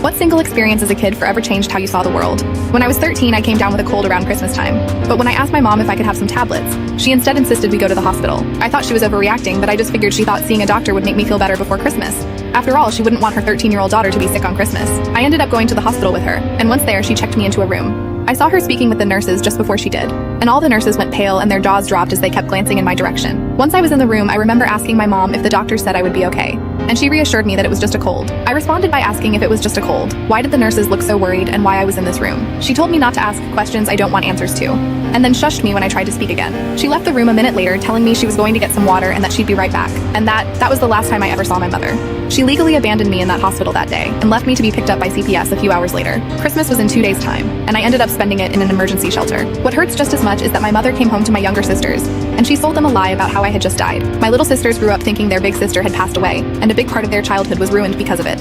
What single experience as a kid forever changed how you saw the world? When I was 13, I came down with a cold around Christmas time. But when I asked my mom if I could have some tablets, she instead insisted we go to the hospital. I thought she was overreacting, but I just figured she thought seeing a doctor would make me feel better before Christmas. After all, she wouldn't want her 13-year-old daughter to be sick on Christmas. I ended up going to the hospital with her, and once there, she checked me into a room. I saw her speaking with the nurses just before she did, and all the nurses went pale and their jaws dropped as they kept glancing in my direction. Once I was in the room, I remember asking my mom if the doctor said I would be okay, and she reassured me that it was just a cold. I responded by asking if it was just a cold, why did the nurses look so worried, and why I was in this room. She told me not to ask questions I don't want answers to, and then shushed me when I tried to speak again. She left the room a minute later, telling me she was going to get some water and that she'd be right back, and that was the last time I ever saw my mother. She legally abandoned me in that hospital that day, and left me to be picked up by CPS a few hours later. Christmas was in 2 days' time, and I ended up spending it in an emergency shelter. What hurts just as much is that my mother came home to my younger sisters, and she sold them a lie about how I had just died. My little sisters grew up thinking their big sister had passed away, and a big part of their childhood was ruined because of it.